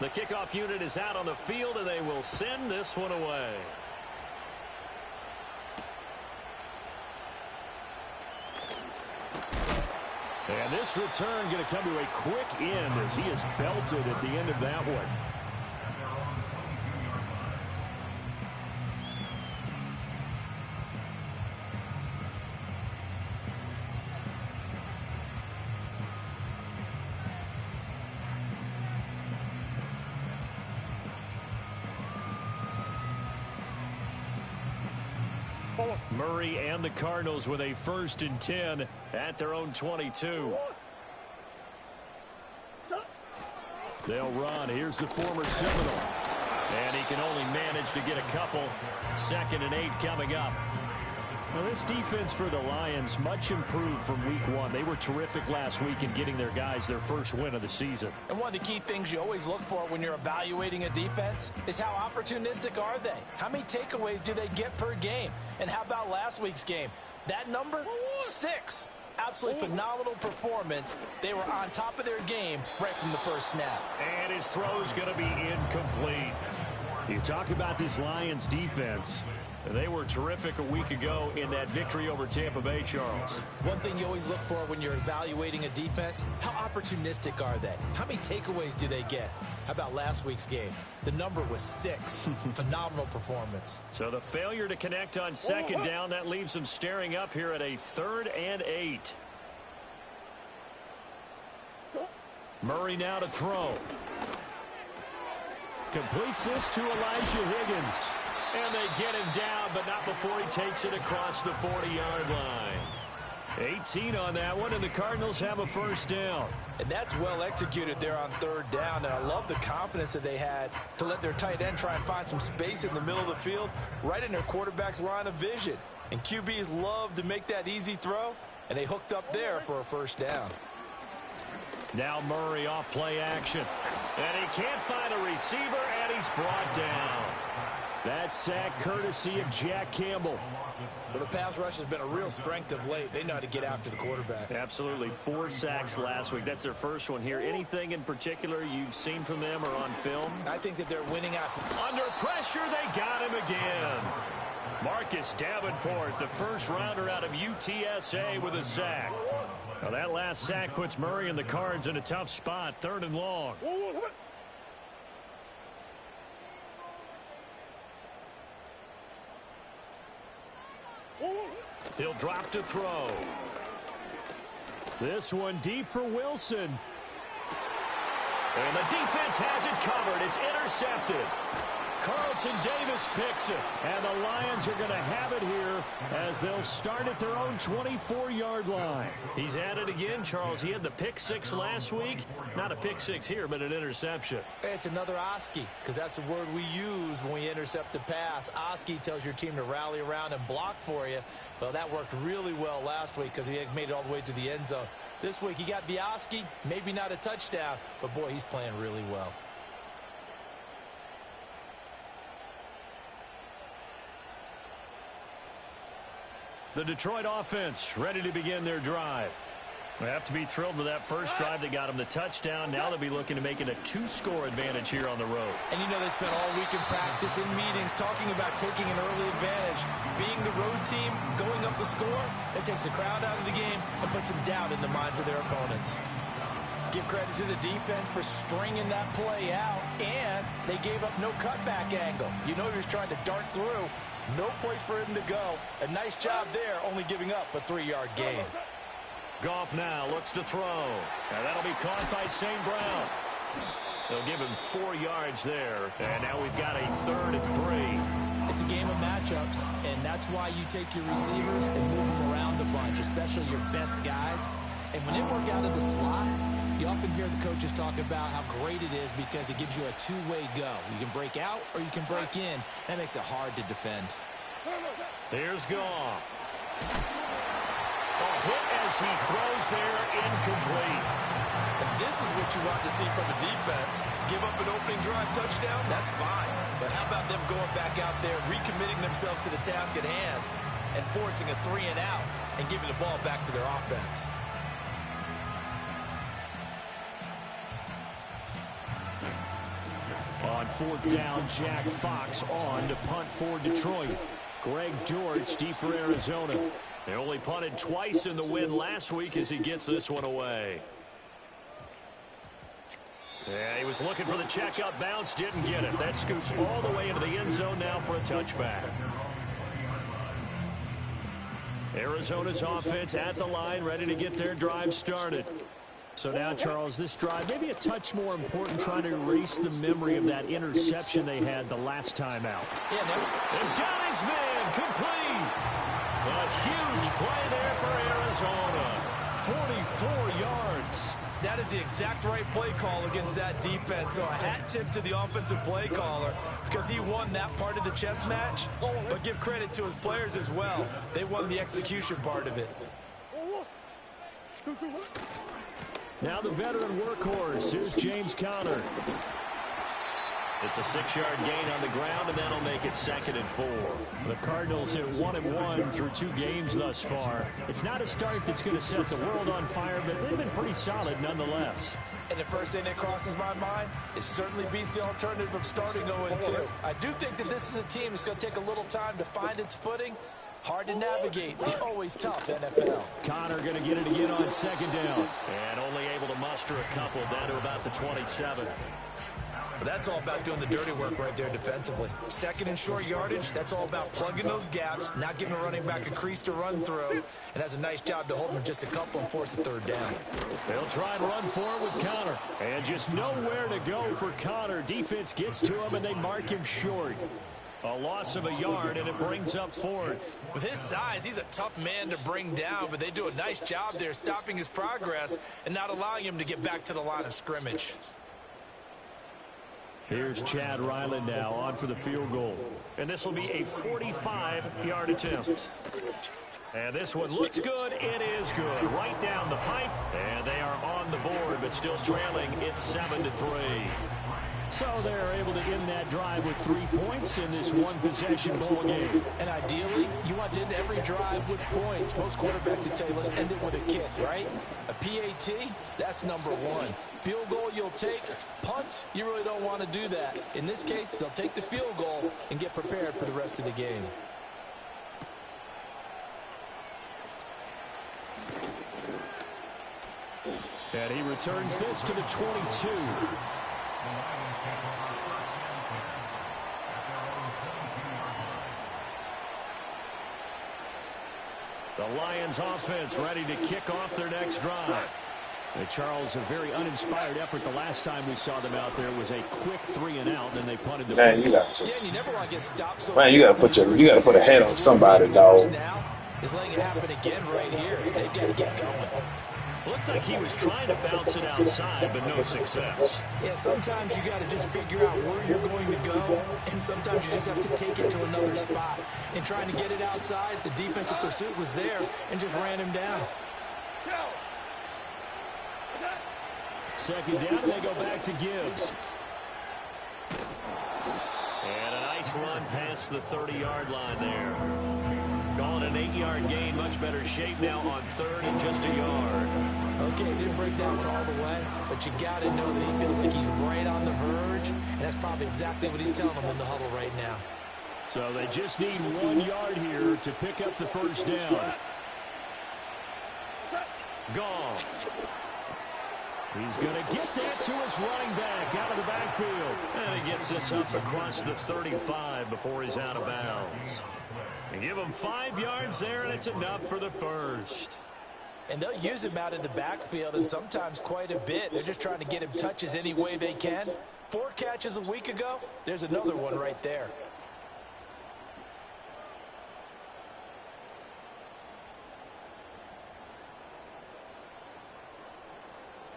The kickoff unit is out on the field, and they will send this one away. And this return going to come to a quick end as he is belted at the end of that one. Murray and the Cardinals with a 1st and 10 at their own 22. They'll run. Here's the former Seminole. And he can only manage to get a couple. 2nd and 8 coming up. Now this defense for the Lions much improved from week 1. They were terrific last week in getting their guys their first win of the season. And one of the key things you always look for when you're evaluating a defense is how opportunistic are they? How many takeaways do they get per game? And how about last week's game? That number? 6. Absolutely phenomenal performance. They were on top of their game right from the first snap. And his throw's going to be incomplete. You talk about this Lions defense. They were terrific a week ago in that victory over Tampa Bay, Charles. One thing you always look for when you're evaluating a defense, how opportunistic are they? How many takeaways do they get? How about last week's game? The number was 6. Phenomenal performance. So the failure to connect on 2nd down, that leaves them staring up here at a 3rd and 8. Murray now to throw. Completes this to Elijah Higgins. And they get him down, but not before he takes it across the 40-yard line. 18 on that one, and the Cardinals have a 1st down. And that's well executed there on 3rd down, and I love the confidence that they had to let their tight end try and find some space in the middle of the field, right in their quarterback's line of vision. And QBs love to make that easy throw, and they hooked up there for a 1st down. Now Murray off play action. And he can't find a receiver, and he's brought down. That sack courtesy of Jack Campbell. Well, the pass rush has been a real strength of late. They know how to get after the quarterback. Absolutely. 4 sacks last week. That's their first one here. Anything in particular you've seen from them or on film? I think that they're winning out. Under pressure, they got him again. Marcus Davenport, the first rounder out of UTSA with a sack. Now that last sack puts Murray and the Cards in a tough spot. 3rd and long. He'll drop to throw. This one deep for Wilson. And the defense has it covered. It's intercepted. Carlton Davis picks it. And the Lions are going to have it here as they'll start at their own 24-yard line. He's at it again, Charles. He had the pick 6 last week. Not a pick 6 here, but an interception. It's another Oski, because that's the word we use when we intercept a pass. Oski tells your team to rally around and block for you. Well, that worked really well last week because he had made it all the way to the end zone. This week he got the Oski, maybe not a touchdown, but boy, he's playing really well. The Detroit offense ready to begin their drive. They have to be thrilled with that first drive that got them the touchdown. Now they'll be looking to make it a 2-score advantage here on the road. And you know they spent all week in practice, in meetings, talking about taking an early advantage. Being the road team, going up a score, that takes the crowd out of the game and puts some doubt in the minds of their opponents. Give credit to the defense for stringing that play out, and they gave up no cutback angle. You know he was trying to dart through. No place for him to go. A nice job there, only giving up a 3-yard gain. Goff now looks to throw. Now that'll be caught by St. Brown. They'll give him 4 yards there. And now we've got a 3rd and 3. It's a game of matchups, and that's why you take your receivers and move them around a bunch, especially your best guys. And when they work out of the slot, you often hear the coaches talk about how great it is because it gives you a 2-way go. You can break out or you can break in. That makes it hard to defend. Here's Goff. A hit as he throws there, incomplete. And this is what you want to see from a defense. Give up an opening drive touchdown, that's fine. But how about them going back out there, recommitting themselves to the task at hand, and forcing a 3-and-out and giving the ball back to their offense? On fourth down, Jack Fox on to punt for Detroit. Greg Dortch deep for Arizona. They only punted twice in the win last week as he gets this one away. Yeah, he was looking for the check-up bounce, didn't get it. That scoots all the way into the end zone now for a touchback. Arizona's offense at the line, ready to get their drive started. So now, Charles, this drive maybe a touch more important, trying to erase the memory of that interception they had the last time out. Yeah, and got his man complete. A huge play there for Arizona. 44 yards. That is the exact right play call against that defense. So a hat tip to the offensive play caller because he won that part of the chess match. But give credit to his players as well. They won the execution part of it. Now the veteran workhorse. Here's James Conner. It's a 6-yard gain on the ground, and that'll make it 2nd and 4. The Cardinals hit 1-1 through 2 games thus far. It's not a start that's going to set the world on fire, but they've been pretty solid nonetheless. And the first thing that crosses my mind, it certainly beats the alternative of starting 0-2. I do think that this is a team that's going to take a little time to find its footing. Hard to navigate the always tough NFL. Conner going to get it again on 2nd down. And only able to muster a couple down to about the 27. But that's all about doing the dirty work right there defensively. 2nd and short yardage, that's all about plugging those gaps, not giving a running back a crease to run through, and has a nice job to hold him just a couple and force a 3rd down. They'll try and run for it with Conner. And just nowhere to go for Conner. Defense gets to him, and they mark him short. A loss of a yard, and it brings up 4th. With his size, he's a tough man to bring down, but they do a nice job there stopping his progress and not allowing him to get back to the line of scrimmage. Here's Chad Ryland now on for the field goal. And this will be a 45-yard attempt. And this one looks good. It is good. Right down the pipe. And they are on the board, but still trailing. It's 7-3. So they're able to end that drive with 3 points in this one-possession ball game. And ideally, you want to end every drive with points. Most quarterbacks would tell you, let's end it with a kick, right? A PAT, that's number 1. Field goal you'll take. Punts, you really don't want to do that. In this case, they'll take the field goal and get prepared for the rest of the game. And he returns this to the 22. The Lions offense ready to kick off their next drive. Charles, a very uninspired effort the last time we saw them out there was a quick 3-and-out, and they punted the Man, you got to. Yeah, you never want to get stopped. So Man, you got to put a head on somebody, dog. Now is letting it happen again right here. They got to get going. Looked like he was trying to bounce it outside, but no success. Yeah, sometimes you got to just figure out where you're going to go, and sometimes you just have to take it to another spot. In trying to get it outside, the defensive pursuit was there and just ran him down. 2nd down, and they go back to Gibbs. And a nice run past the 30-yard line there. Gone an 8-yard gain, much better shape now on 3rd and just a yard. Okay, he didn't break that one all the way, but you got to know that he feels like he's right on the verge, and that's probably exactly what he's telling them in the huddle right now. So they just need 1 yard here to pick up the 1st down. Goff. He's going to get that to his running back out of the backfield. And he gets this up across the 35 before he's out of bounds. And give him 5 yards there, and it's enough for the 1st. And they'll use him out in the backfield, and sometimes quite a bit. They're just trying to get him touches any way they can. 4 catches a week ago, there's another one right there.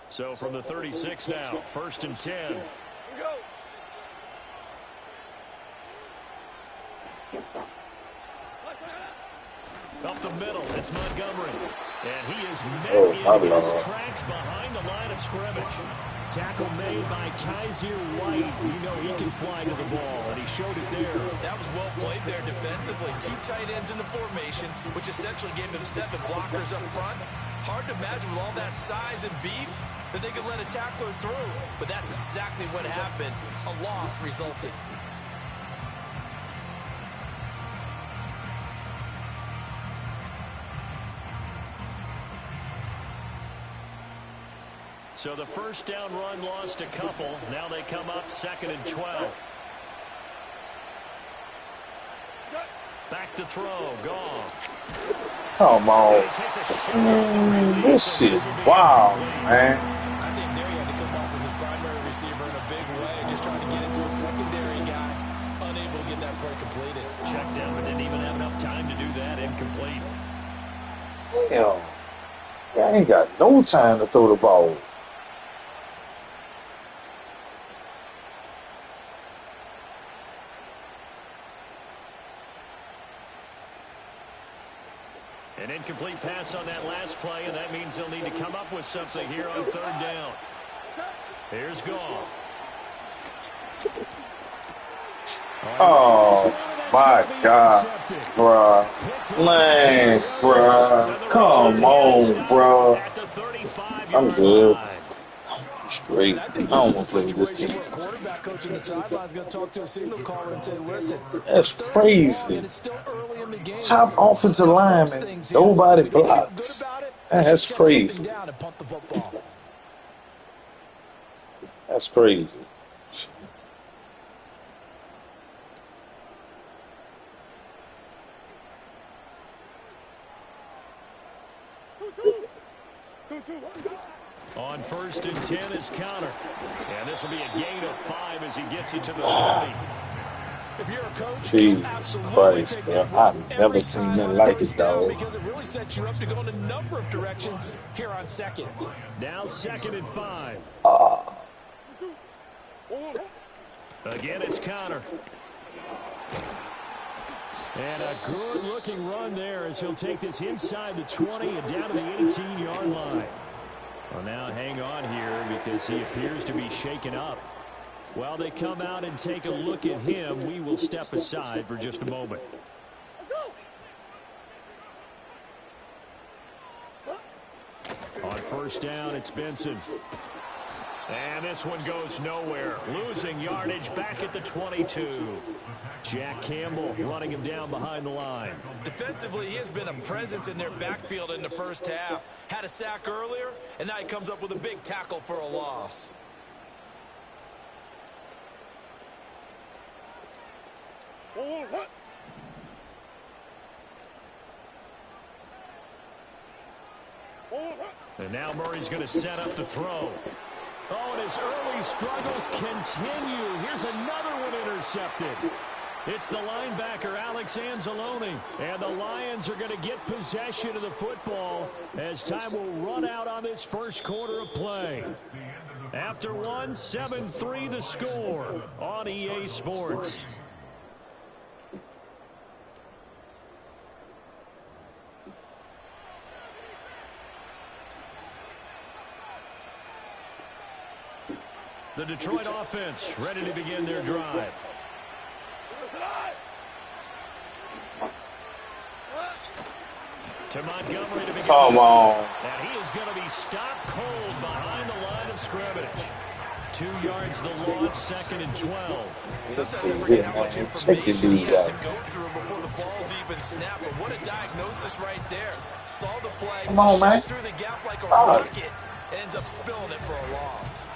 So from the 36 now, 1st and 10. Up the middle, it's Montgomery. And he is met in his tracks behind the line of scrimmage. Tackle made by Kaiser White. You know he can fly to the ball, and he showed it there. That was well played there defensively. 2 tight ends in the formation, which essentially gave him 7 blockers up front. Hard to imagine with all that size and beef, that they could let a tackler through, but that's exactly what happened. A loss resulted. So the first down run lost a couple. Now they come up 2nd and 12. Back to throw. Goff. Come on. This shit wow, man. I think there he had to come off of his primary receiver in a big way, just trying to get into a secondary guy, unable to get that play completed. Checked down, but didn't even have enough time to do that. Incomplete. Damn. I ain't got no time to throw the ball. An incomplete pass on that last play, and that means they'll need to come up with something here on 3rd down. Here's Goff. Oh, my God, bruh. Man, bruh. Come on, bruh. I'm good. I'm straight. I don't want to play with this team. That's crazy. Top offensive lineman. Nobody blocks. That's crazy. That's crazy. On 1st and 10 is counter. And this will be a gain of 5 as he gets it to the 20. If you're a coach, Jesus Christ, bro. I've never seen nothing like it, dog. Because it really sets you up to go in a number of directions here on 2nd. Now 2nd and 5. Again, it's counter. And a good-looking run there as he'll take this inside the 20 and down to the 18-yard line. Well, now hang on here because he appears to be shaken up. While they come out and take a look at him, we will step aside for just a moment. On 1st down, it's Benson. And this one goes nowhere. Losing yardage back at the 22. Jack Campbell running him down behind the line. Defensively, he has been a presence in their backfield in the first half. Had a sack earlier, and now he comes up with a big tackle for a loss. And now Murray's going to set up the throw. Oh, and his early struggles continue. Here's another one intercepted. It's the linebacker, Alex Anzalone. And the Lions are going to get possession of the football as time will run out on this first quarter of play. After one, 7-3 the score on EA Sports. The Detroit offense ready to begin their drive. To Montgomery to begin. Come on. And he is going to be stopped cold behind the line of scrimmage. 2 yards the loss, 2nd and 12. Sometimes I forget how much information he has to go out. through before the ball's even snapped. But what a diagnosis right there. Saw the play, Come on, man. through the gap like a rocket, and ends up spilling it for a loss.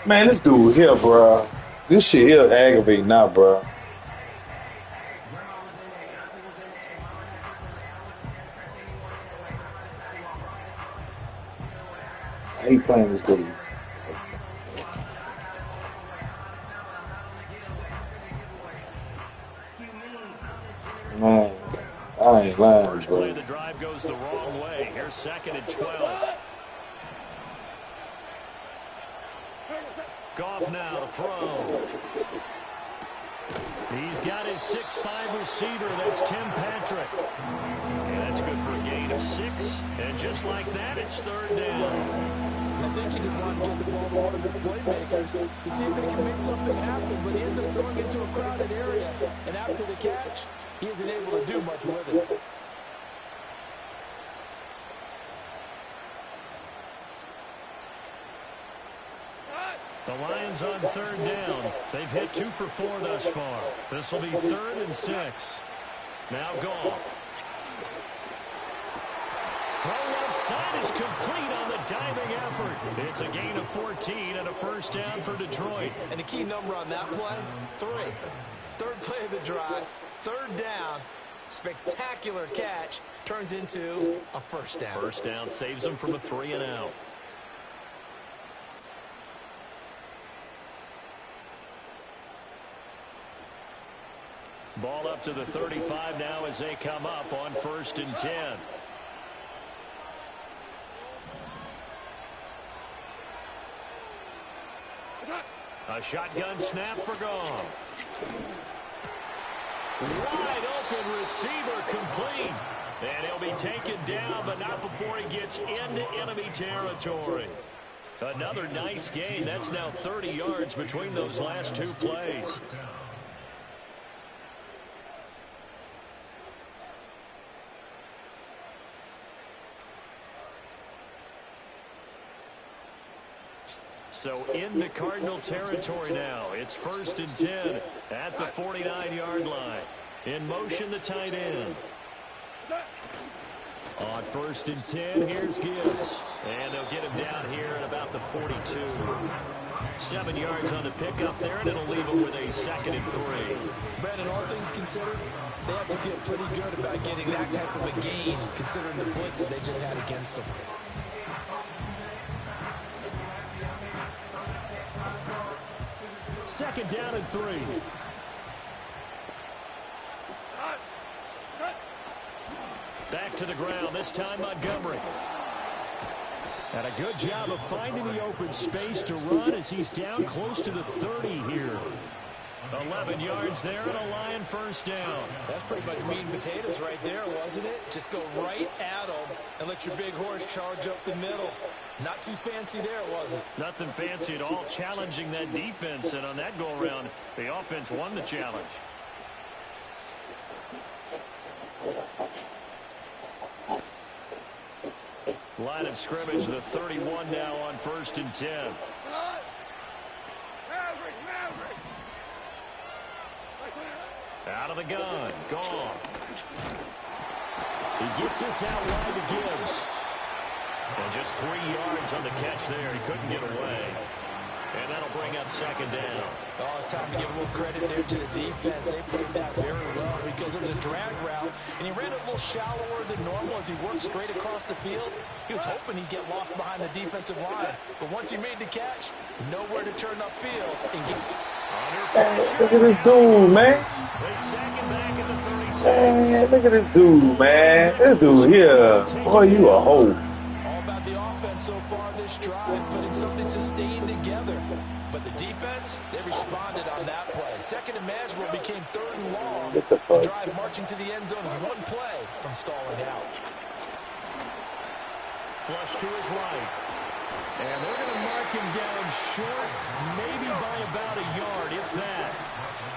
Man, this dude here, bro. This shit here aggravating now, bro. I hate playing this dude. Man, I ain't lying, First play bro. of the drive goes the wrong way. Here's 2nd and 12. Goff now to throw. He's got his 6'5" receiver. That's Tim Patrick. And that's good for a gain of 6. And just like that, it's 3rd down. I think he just wanted to get the ball to one of his playmakers to see if they can make something happen, but he ends up throwing into a crowded area. And after the catch, he isn't able to do much with it. The Lions on third down. They've hit 2 for 4 thus far. This will be 3rd and 6. Now Goff. Throw left side is complete on the diving effort. It's a gain of 14 and a first down for Detroit. And the key number on that play, 3. Third play of the drive, 3rd down. Spectacular catch turns into a first down. First down saves them from a 3 and out. Ball up to the 35 now as they come up on 1st and 10. A shotgun snap for Goff. Wide open receiver complete. And he'll be taken down, but not before he gets into enemy territory. Another nice gain. That's now 30 yards between those last 2 plays. So into Cardinal territory now. It's 1st and 10 at the 49-yard line. In motion, the tight end. On 1st and 10, here's Gibbs. And they'll get him down here at about the 42. 7 yards on the pickup there, and it'll leave him with a 2nd and 3. Brandon, all things considered, they have to feel pretty good about getting that type of a gain, considering the blitz that they just had against them. Second down and 3. Back to the ground, this time Montgomery. And a good job of finding the open space to run as he's down close to the 30 here. 11 yards there and a Lion first down. That's pretty much meat and potatoes right there, wasn't it? Just go right at them and let your big horse charge up the middle. Not too fancy there, was it? Nothing fancy at all, challenging that defense. And on that go-around, the offense won the challenge. Line of scrimmage, the 31 now on 1st and 10. Out of the gun, Goff. He gets this out wide to Gibbs. And just 3 yards on the catch there. He couldn't get away. And that'll bring up 2nd down. Oh, it's time to give a little credit there to the defense. They played that very well because it was a drag route, and he ran it a little shallower than normal as he worked straight across the field. He was hoping he'd get lost behind the defensive line. But once he made the catch, nowhere to turn upfield and get... Look at this dude, man. Man, look at this dude, man. This dude here. Boy, you a hoe. All about the offense so far this drive, putting something sustained together. But the defense, they responded on that play. Second and manageable became 3rd and long. Get the fuck. The drive marching to the end zone is one play from stalling out. Flush to his right. And they're going to mark him down short, maybe by about a yard, if that.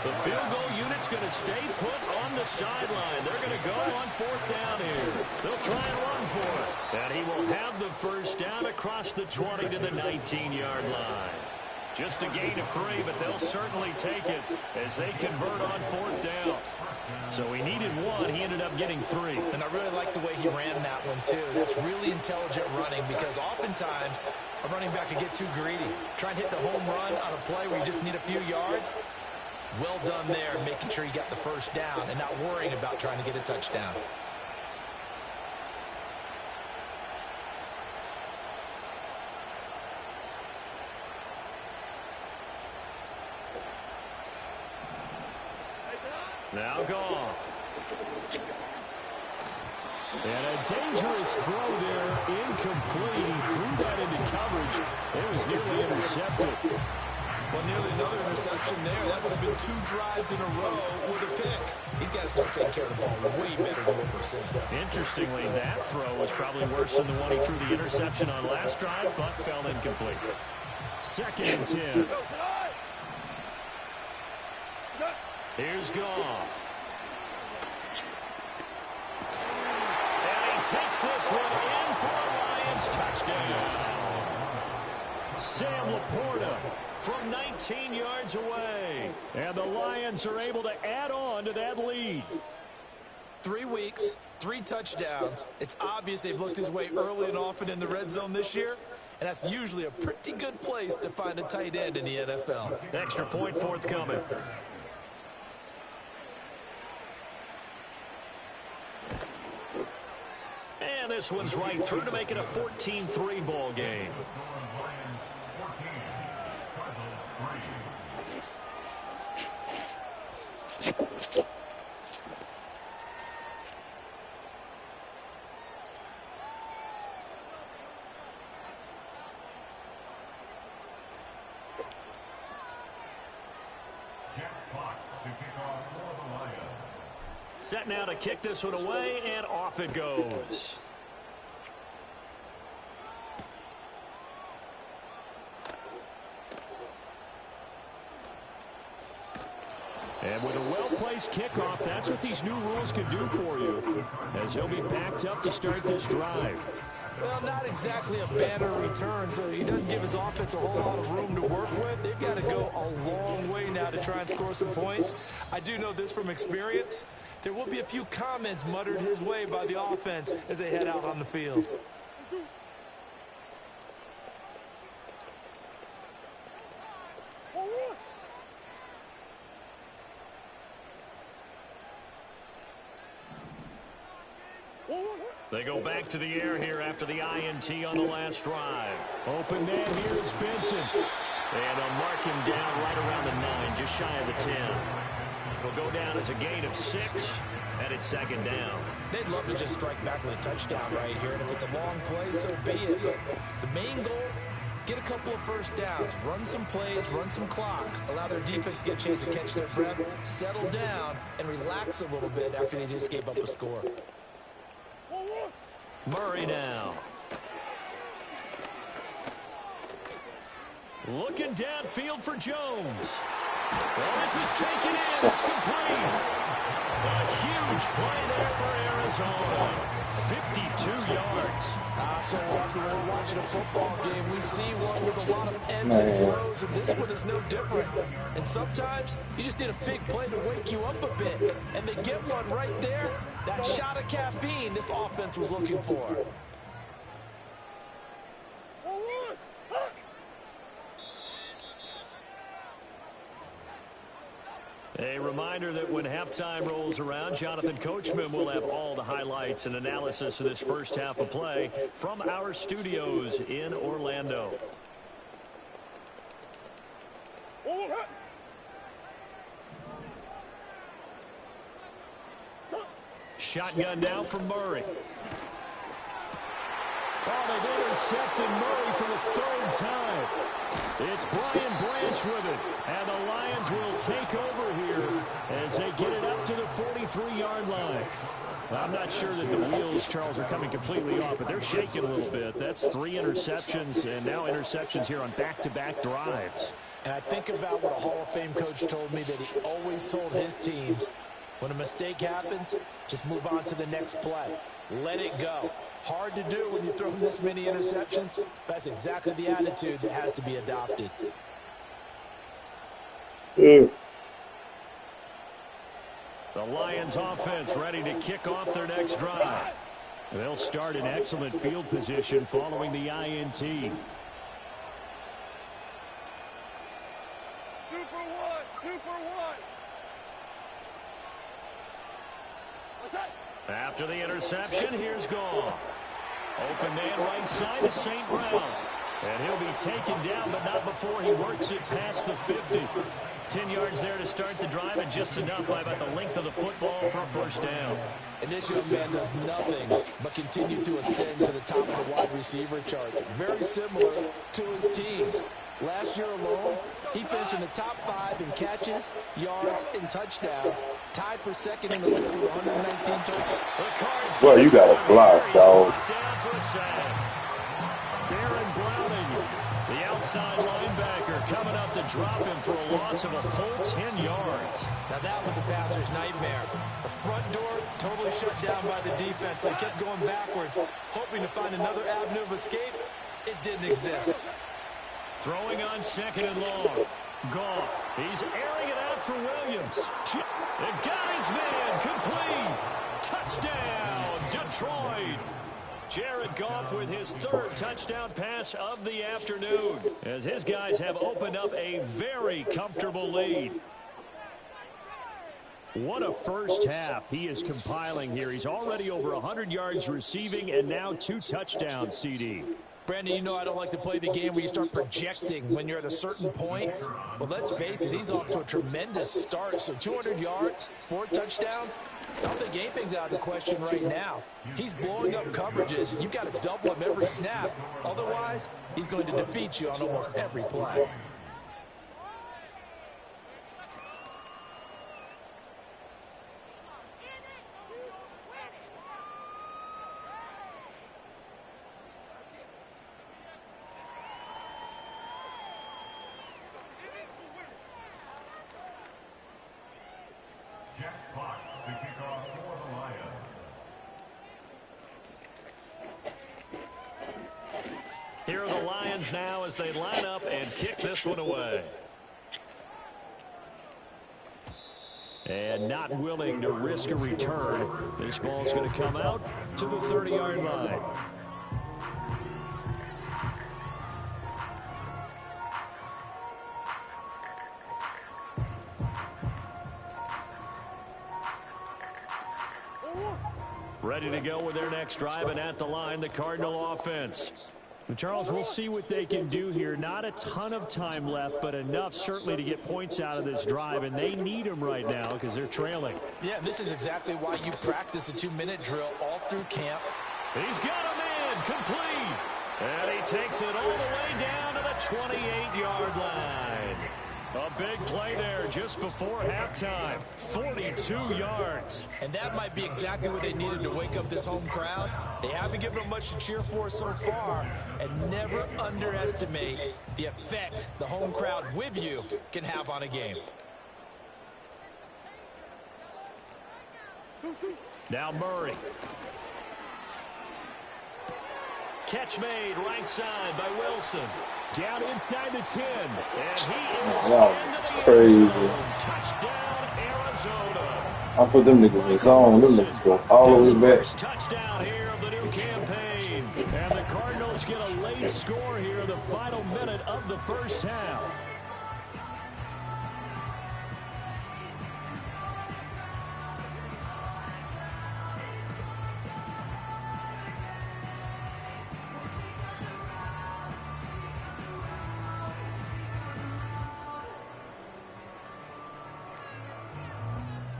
The field goal unit's going to stay put on the sideline. They're going to go on 4th down here. They'll try and run for it. And he will have the first down across the 20 to the 19-yard line. Just a gain of 3, but they'll certainly take it as they convert on 4th down. So he needed 1. He ended up getting 3. And I really like the way he ran that one, too. That's really intelligent running because oftentimes a running back can get too greedy. Try and hit the home run on a play where you just need a few yards. Well done there, making sure you got the first down and not worrying about trying to get a touchdown. Now Goff. And a dangerous throw there, incomplete. He threw that into coverage. It was nearly intercepted. Well, nearly another interception there. That would have been 2 drives in a row with a pick. He's got to start taking care of the ball way better than what we're seeing. Interestingly, that throw was probably worse than the one he threw the interception on last drive, but fell incomplete. 2nd and 10. Here's Goff. And he takes this one in for a Lions touchdown. Sam Laporta from 19 yards away. And the Lions are able to add on to that lead. 3 weeks, 3 touchdowns. It's obvious they've looked his way early and often in the red zone this year, and that's usually a pretty good place to find a tight end in the NFL. Extra point forthcoming. And this one's right through to make it a 14-3 ball game. Set now to kick this one away, and off it goes. And with a well-placed kickoff, that's what these new rules can do for you, as he'll be backed up to start this drive. Well, not exactly a banner return, so he doesn't give his offense a whole lot of room to work with. They've got to go a long way now to try and score some points. I do know this from experience. There will be a few comments muttered his way by the offense as they head out on the field. They go back to the air here after the INT on the last drive. Open man here is Benson. And they'll mark him down right around the 9, just shy of the 10. It'll go down as a gain of 6, and it's second down. They'd love to just strike back with a touchdown right here, and if it's a long play, so be it. But the main goal, get a couple of first downs, run some plays, run some clock, allow their defense to get a chance to catch their breath, settle down, and relax a little bit after they just gave up a score. Murray now. Looking downfield for Jones. Well, this is taken in. It's complete. A huge play there for Arizona. 52 yards. So often when we're watching a football game, we see one with a lot of ebbs and flows, and this one is no different. And sometimes you just need a big play to wake you up a bit. And they get one right there. That shot of caffeine this offense was looking for. A reminder that when halftime rolls around, Jonathan Coachman will have all the highlights and analysis of this first half of play from our studios in Orlando. Shotgun now from Murray. Oh, they've intercepted Murray for the 3rd time. It's Brian Branch with it. And the Lions will take over here as they get it up to the 43-yard line. I'm not sure that the wheels, Charles, are coming completely off, but they're shaking a little bit. That's 3 interceptions, and now interceptions here on back-to-back drives. And I think about what a Hall of Fame coach told me that he always told his teams, when a mistake happens, just move on to the next play. Let it go. Hard to do when you throw this many interceptions. That's exactly the attitude that has to be adopted. The Lions offense ready to kick off their next drive. They'll start in excellent field position following the INT. 2 for 1, 2 for 1. After the interception, here's Goff. Open man right side to St. Brown. And he'll be taken down, but not before he works it past the 50. 10 yards there to start the drive, and just enough by about the length of the football for a first down. And this young man does nothing but continue to ascend to the top of the wide receiver charts. Very similar to his team. Last year alone, he finished in the top 5 in catches, yards, and touchdowns. Tied for second in the league with 119 total. Well, you got a block, dog. Down for a sack. Baron Browning, the outside linebacker, coming up to drop him for a loss of a full 10 yards. Now that was a passer's nightmare. The front door totally shut down by the defense. They kept going backwards, hoping to find another avenue of escape. It didn't exist. Throwing on second and long. Goff. He's airing it out for Williams. The guy's man complete. Touchdown, Detroit. Jared Goff with his third touchdown pass of the afternoon, as his guys have opened up a very comfortable lead. What a first half he is compiling here. He's already over 100 yards receiving and now 2 touchdowns, CD. Brandon, you know I don't like to play the game where you start projecting when you're at a certain point. But let's face it, he's off to a tremendous start. So 200 yards, 4 touchdowns, I don't think anything's out of the question right now. He's blowing up coverages. You've got to double him every snap. Otherwise, he's going to defeat you on almost every play. Here are the Lions now as they line up and kick this one away. And not willing to risk a return. This ball's going to come out to the 30-yard line. Ready to go with their next drive, and at the line, the Cardinal offense. But Charles, we'll see what they can do here. Not a ton of time left, but enough certainly to get points out of this drive, and they need them right now because they're trailing. Yeah, this is exactly why you practice a 2-minute drill all through camp. He's got a man complete, and he takes it all the way down to the 28-yard line. A big play there just before halftime. 42 yards. And that might be exactly what they needed to wake up this home crowd. They haven't given them much to cheer for so far. And never underestimate the effect the home crowd with you can have on a game. Now Murray. Catch made right side by Wilson. Down inside the 10. And he is That's crazy. Touchdown, Arizona. I put them niggas in zone. Them niggas go all the way back. Touchdown here of the new campaign. And the Cardinals get a late score here in the final minute of the first half.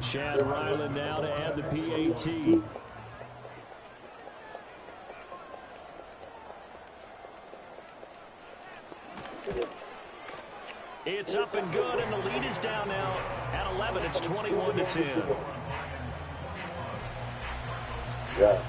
Chad Ryland now to add the PAT. It's up and good, and the lead is down now at 11. It's 21-10. Yeah,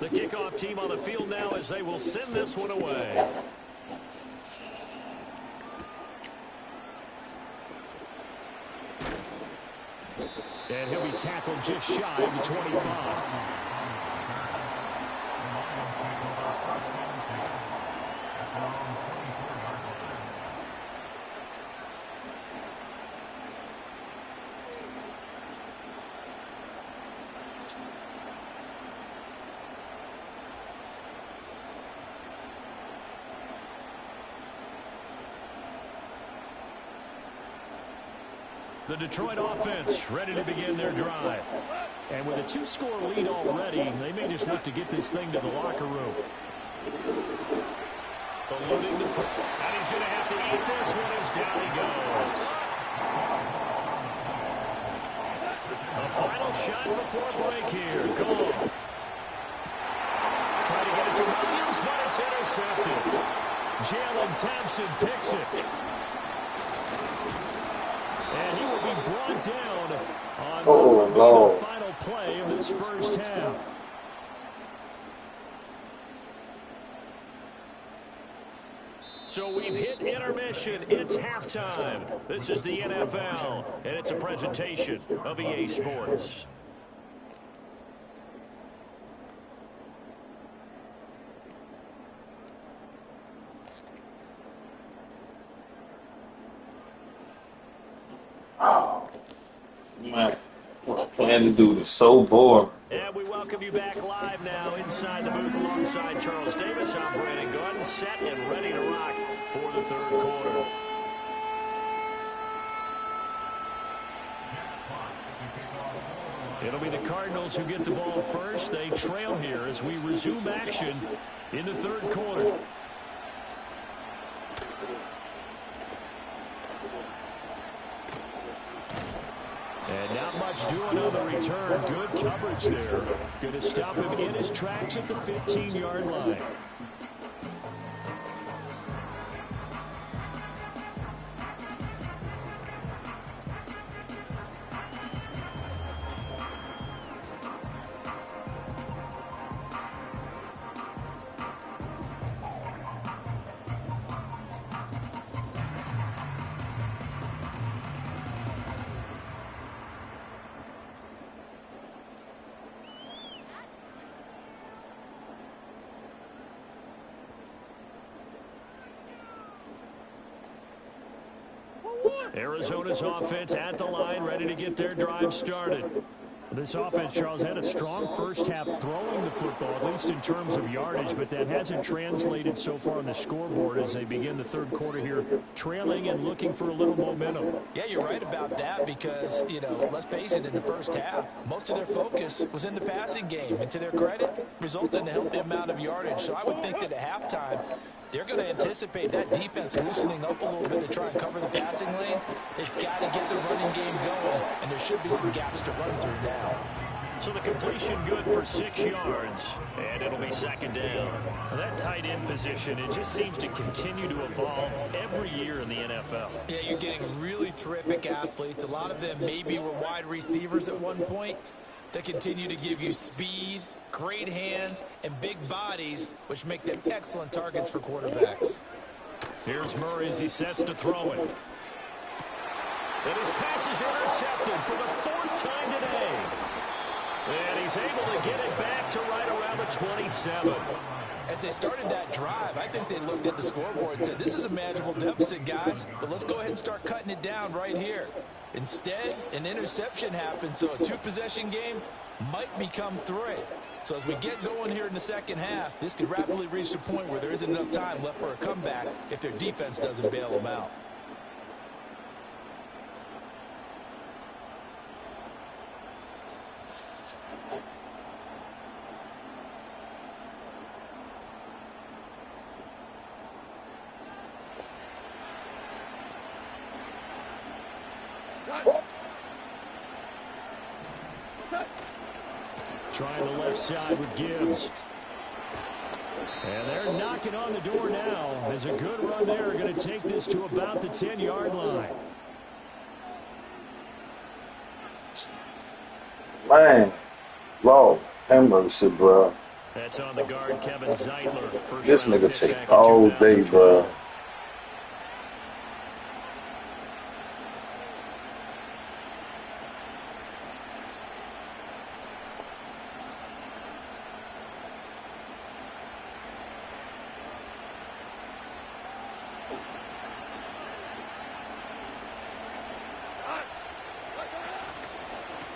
The kickoff team on the field now as they will send this one away. And he'll be tackled just shy of the 25. The Detroit offense ready to begin their drive. And with a 2-score lead already, they may just look to get this thing to the locker room. Eluding the and he's going to have to eat this one as down he goes. A final shot before break here. Goff. Trying to get it to Williams, but it's intercepted. Jalen Thompson picks it. And he will be brought down on Oh, be Lord. the final play of this first half. So we've hit intermission. It's halftime. This is the NFL, and it's a presentation of EA Sports. Oh, man. What plan to do is so boring. And we welcome you back live now inside the booth alongside Charles Davis. I'm Brandon Gunn, set and ready to rock for the third quarter. It'll be the Cardinals who get the ball first. They trail here as we resume action in the third quarter. And not much doing on the return. Good coverage there. Going to stop him in his tracks at the 15-yard line. Arizona's offense at the line, ready to get their drive started. This offense, Charles, had a strong first half throwing the football, at least in terms of yardage, but that hasn't translated so far on the scoreboard as they begin the third quarter here, trailing and looking for a little momentum. Yeah, you're right about that because, let's face it, in the first half, most of their focus was in the passing game. And to their credit, resulted in a healthy amount of yardage. So I would think that at halftime, they're going to anticipate that defense loosening up a little bit to try and cover the passing lanes. They've got to get the running game going, and there should be some gaps to run through now. So the completion good for 6 yards, and it'll be second down. Now that tight end position, it just seems to continue to evolve every year in the NFL. Yeah, you're getting really terrific athletes. A lot of them maybe were wide receivers at one point that continue to give you speed, great hands, and big bodies, which make them excellent targets for quarterbacks. Here's Murray as he sets to throw it. And his pass is intercepted for the 4th time today. And he's able to get it back to right around the 27. As they started that drive, I think they looked at the scoreboard and said, this is a manageable deficit, guys, but let's go ahead and start cutting it down right here. Instead, an interception happened, so a 2-possession game might become 3. So as we get going here in the second half, this could rapidly reach the point where there isn't enough time left for a comeback if their defense doesn't bail them out. Trying the left side with Gibbs. And they're knocking on the door now. There's a good run there. Going to take this to about the 10-yard line. Man, Lord, have mercy, bro. That's on the guard, Kevin Zeitler. This nigga take all day, bro.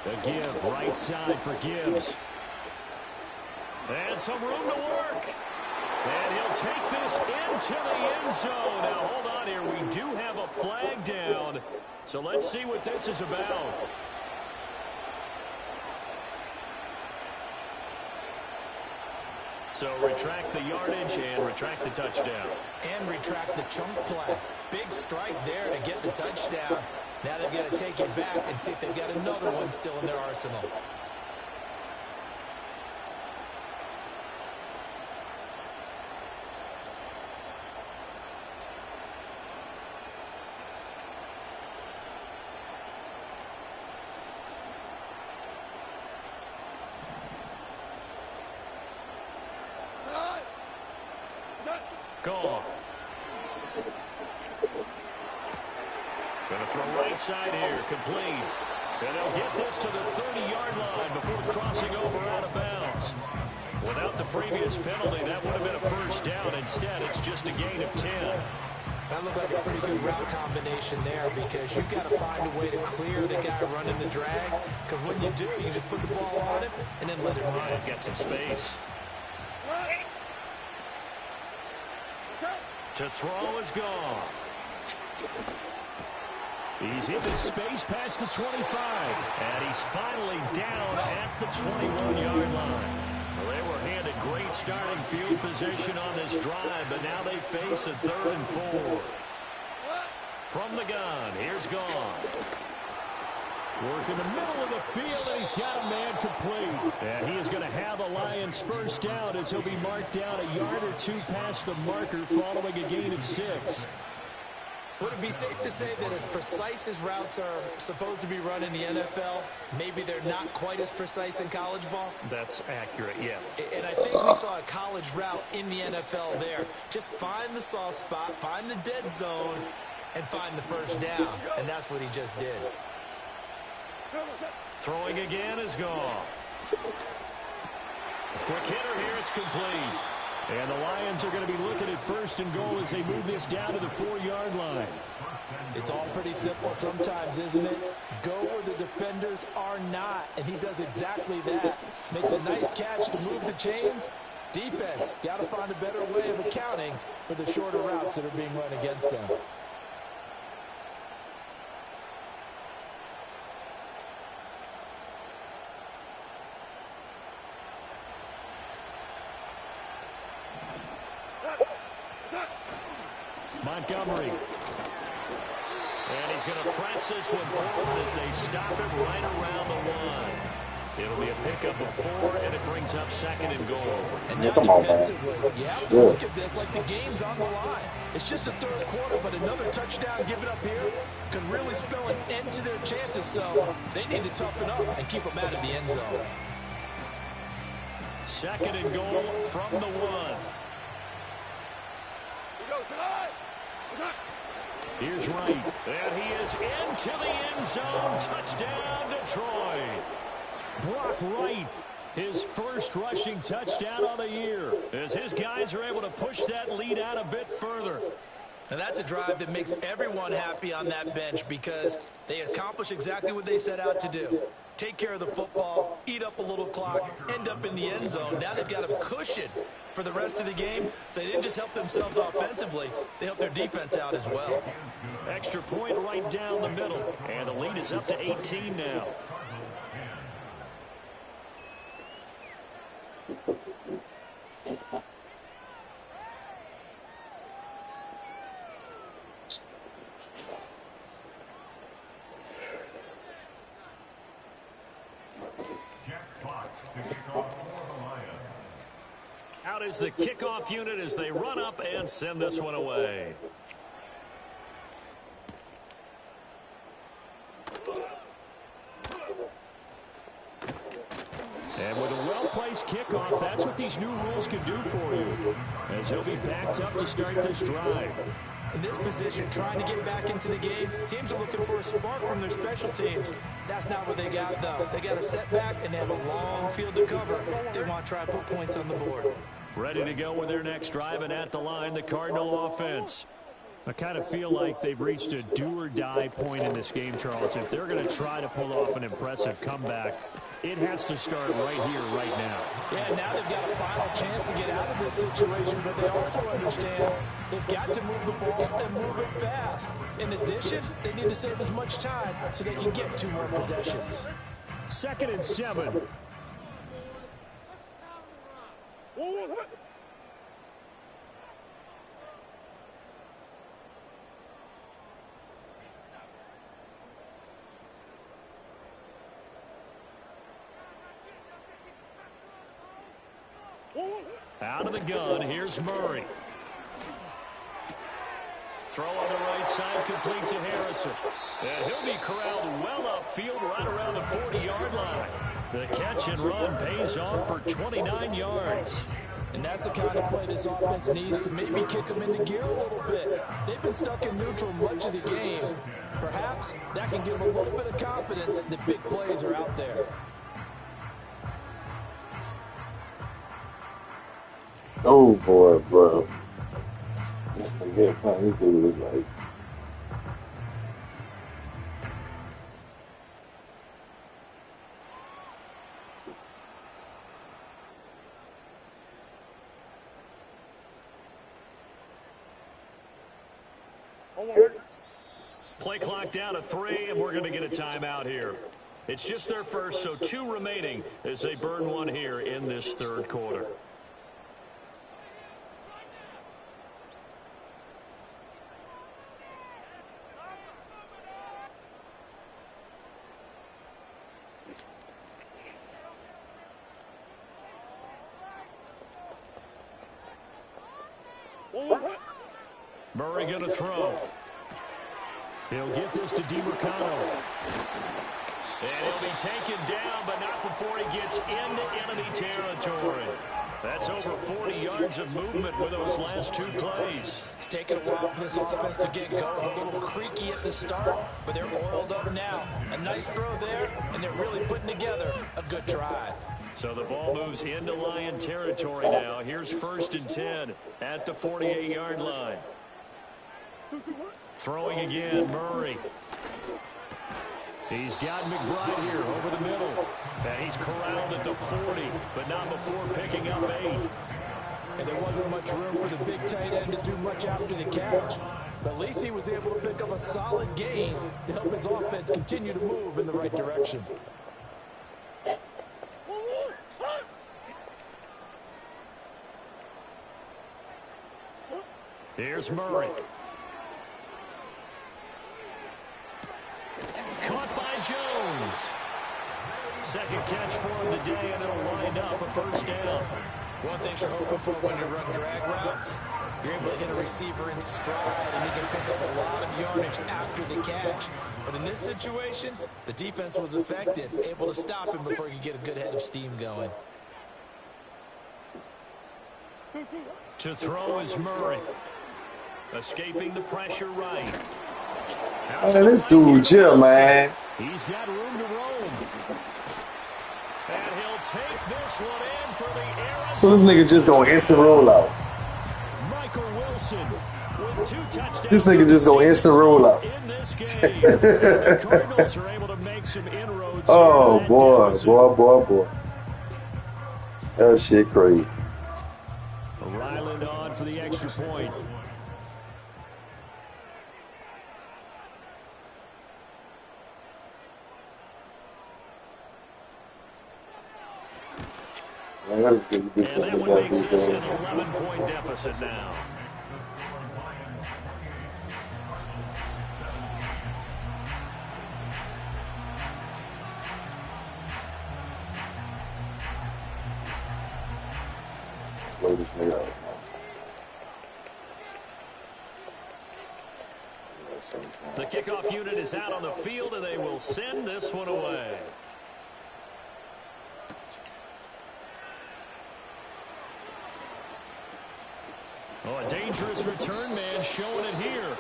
The give, right side for Gibbs. And some room to work. And he'll take this into the end zone. Now, hold on here. We do have a flag down. So let's see what this is about. So retract the yardage and retract the touchdown. And retract the chunk play. Big strike there to get the touchdown. Now they've got to take it back and see if they've got another one still in their arsenal. Gone. Going to throw right side here. Complete. And they'll get this to the 30-yard line before crossing over out of bounds. Without the previous penalty, that would have been a first down. Instead, it's just a gain of 10. That looked like a pretty good route combination there because you've got to find a way to clear the guy running the drag. Because when you do, you just put the ball on him and then let him run. He's got some space. To throw is gone. He's into space past the 25. And he's finally down at the 21-yard line. Well, they were handed great starting field position on this drive, but now they face a 3rd and 4. From the gun, here's Goff. Work in the middle of the field, and he's got a man complete. And he is going to have a Lions first down as he'll be marked down a yard or two past the marker following a gain of 6. Would it be safe to say that as precise as routes are supposed to be run in the NFL, maybe they're not quite as precise in college ball? That's accurate, yeah. And I think we saw a college route in the NFL there. Just find the soft spot, find the dead zone, and find the first down. And that's what he just did. Throwing again is Goff. Quick hitter here, it's complete. And the Lions are going to be looking at 1st and goal as they move this down to the 4-yard line. It's all pretty simple sometimes, isn't it? Go where the defenders are not, and he does exactly that. Makes a nice catch to move the chains. Defense, got to find a better way of accounting for the shorter routes that are being run against them. Montgomery. And he's going to press this one forward as they stop it right around the 1. It'll be a pickup of 4, and it brings up 2nd and goal. And now defensively, you have to look at this like the game's on the line. It's just the 3rd quarter, but another touchdown given up here could really spell an end to their chances. So they need to toughen up and keep them out of the end zone. 2nd and goal from the 1. Here's Wright, and he is into the end zone. Touchdown, Detroit. Brock Wright, his first rushing touchdown of the year, as his guys are able to push that lead out a bit further. And that's a drive that makes everyone happy on that bench because they accomplish exactly what they set out to do. Take care of the football, eat up a little clock, end up in the end zone. Now they've got a cushion for the rest of the game. So they didn't just help themselves offensively, they helped their defense out as well. Extra point right down the middle, and the lead is up to 18 now. Out is the kickoff unit as they run up and send this one away. And with a well-placed kickoff, that's what these new rules can do for you, as he'll be backed up to start this drive. In this position, trying to get back into the game, teams are looking for a spark from their special teams. That's not what they got, though. They got a setback, and they have a long field to cover if they want to try and put points on the board. Ready to go with their next drive, and at the line, the Cardinal offense. I kind of feel like they've reached a do-or-die point in this game, Charles. If they're going to try to pull off an impressive comeback, it has to start right here, right now. Yeah, now they've got a final chance to get out of this situation, but they also understand they've got to move the ball and move it fast. In addition, they need to save as much time so they can get 2 more possessions. 2nd and 7. Out of the gun, here's Murray. Throw on the right side, complete to Harrison. And he'll be corralled well upfield right around the 40-yard line. The catch and run pays off for 29 yards. And that's the kind of play this offense needs to maybe kick them into gear a little bit. They've been stuck in neutral much of the game. Perhaps that can give them a little bit of confidence that big plays are out there. Oh, boy, bro. This dude is like... Play clock down to 3, and we're going to get a timeout here. It's just their first, so 2 remaining as they burn one here in this third quarter. Murray going to throw. He'll get this to DiMercano. And he'll be taken down, but not before he gets into enemy territory. That's over 40 yards of movement with those last 2 plays. It's taken a while for this offense to get going. A little creaky at the start, but they're oiled up now. A nice throw there, and they're really putting together a good drive. So the ball moves into Lion territory now. Here's 1st and 10 at the 48-yard line. Throwing again, Murray. He's got McBride here over the middle. And he's corralled at the 40, but not before picking up 8. And there wasn't much room for the big tight end to do much after the catch. But at least he was able to pick up a solid gain to help his offense continue to move in the right direction. Here's Murray. Caught by Jones. Second catch for him today, and it'll wind up a 1st down. One thing you're hoping for when you run drag routes, you're able to hit a receiver in stride, and he can pick up a lot of yardage after the catch. But in this situation, the defense was effective, able to stop him before he could get a good head of steam going. To throw is Murray. Escaping the pressure right. Man, this dude, chill, man. He's got room to roam. And he'll take this one in for the Ariz. So this nigga just gonna instant roll out. Michael Wilson with 2 touchdowns. This nigga just gonna instant roll out. In this game. The Cardinals are able to make some inroads. Oh, boy. That shit crazy. Ryland on for the extra point. And that one makes this an 11-point deficit now. Blow this nigga out. The kickoff unit is out on the field, and they will send this one away. Oh, a dangerous return man showing it here.